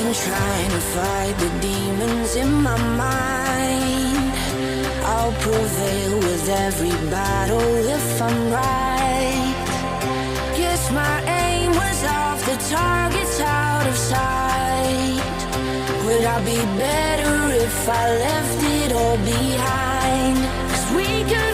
been trying to fight the demons in my mind. I'll prevail with every battle if I'm right. Guess my aim was off, the target's out of sight. Would I be better if I left it all behind? 'Cause we could